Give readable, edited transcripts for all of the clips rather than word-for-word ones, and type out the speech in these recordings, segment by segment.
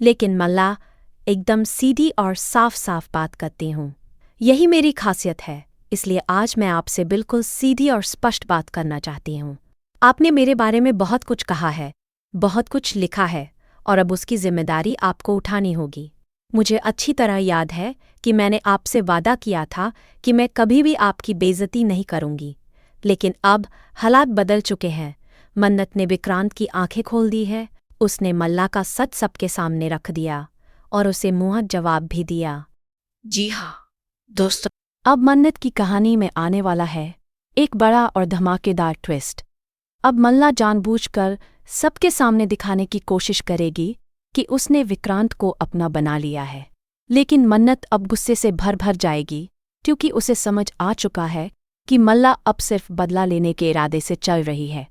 लेकिन मल्ला एकदम सीधी और साफ साफ बात करती हूँ। यही मेरी खासियत है, इसलिए आज मैं आपसे बिल्कुल सीधी और स्पष्ट बात करना चाहती हूँ। आपने मेरे बारे में बहुत कुछ कहा है, बहुत कुछ लिखा है, और अब उसकी जिम्मेदारी आपको उठानी होगी। मुझे अच्छी तरह याद है कि मैंने आपसे वादा किया था कि मैं कभी भी आपकी बेइज्जती नहीं करूंगी, लेकिन अब हालात बदल चुके हैं। मन्नत ने विक्रांत की आंखें खोल दी है। उसने मल्ला का सच सबके सामने रख दिया और उसे मुंहत जवाब भी दिया। जी हाँ दोस्तों, अब मन्नत की कहानी में आने वाला है एक बड़ा और धमाकेदार ट्विस्ट। अब मल्ला जानबूझकर सबके सामने दिखाने की कोशिश करेगी कि उसने विक्रांत को अपना बना लिया है, लेकिन मन्नत अब गुस्से से भर भर जाएगी क्योंकि उसे समझ आ चुका है कि मल्ला अब सिर्फ बदला लेने के इरादे से चल रही है।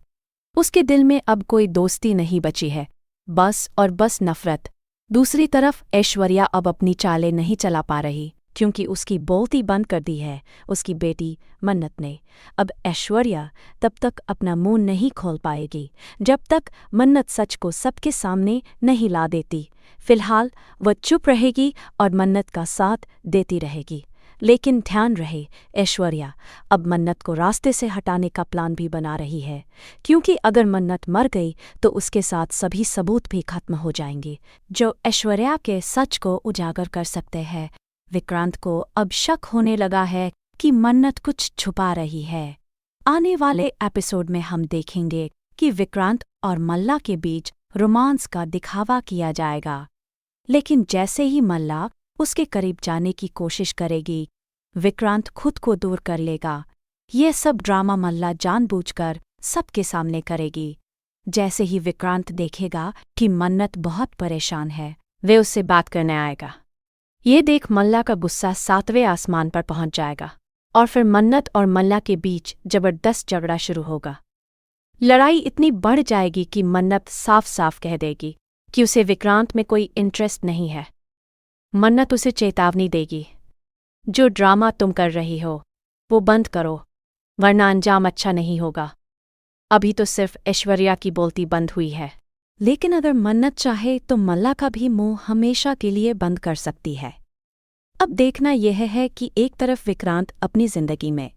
उसके दिल में अब कोई दोस्ती नहीं बची है, बस और बस नफरत। दूसरी तरफ ऐश्वर्या अब अपनी चालें नहीं चला पा रही क्योंकि उसकी बोलती बंद कर दी है उसकी बेटी मन्नत ने। अब ऐश्वर्या तब तक अपना मुंह नहीं खोल पाएगी जब तक मन्नत सच को सबके सामने नहीं ला देती। फिलहाल वह चुप रहेगी और मन्नत का साथ देती रहेगी, लेकिन ध्यान रहे ऐश्वर्या अब मन्नत को रास्ते से हटाने का प्लान भी बना रही है, क्योंकि अगर मन्नत मर गई तो उसके साथ सभी सबूत भी खत्म हो जाएंगे जो ऐश्वर्या के सच को उजागर कर सकते हैं। विक्रांत को अब शक होने लगा है कि मन्नत कुछ छुपा रही है। आने वाले एपिसोड में हम देखेंगे कि विक्रांत और मल्ला के बीच रोमांस का दिखावा किया जाएगा, लेकिन जैसे ही मल्ला उसके करीब जाने की कोशिश करेगी, विक्रांत खुद को दूर कर लेगा। ये सब ड्रामा मल्ला जानबूझकर सबके सामने करेगी। जैसे ही विक्रांत देखेगा कि मन्नत बहुत परेशान है, वे उससे बात करने आएगा। ये देख मल्ला का गुस्सा 7वें आसमान पर पहुंच जाएगा और फिर मन्नत और मल्ला के बीच जबरदस्त झगड़ा शुरू होगा। लड़ाई इतनी बढ़ जाएगी कि मन्नत साफ साफ कह देगी कि उसे विक्रांत में कोई इंटरेस्ट नहीं है। मन्नत उसे चेतावनी देगी, जो ड्रामा तुम कर रही हो वो बंद करो, वरना अंजाम अच्छा नहीं होगा। अभी तो सिर्फ ऐश्वर्या की बोलती बंद हुई है, लेकिन अगर मन्नत चाहे तो मल्ला का भी मुंह हमेशा के लिए बंद कर सकती है। अब देखना यह है कि एक तरफ विक्रांत अपनी जिंदगी में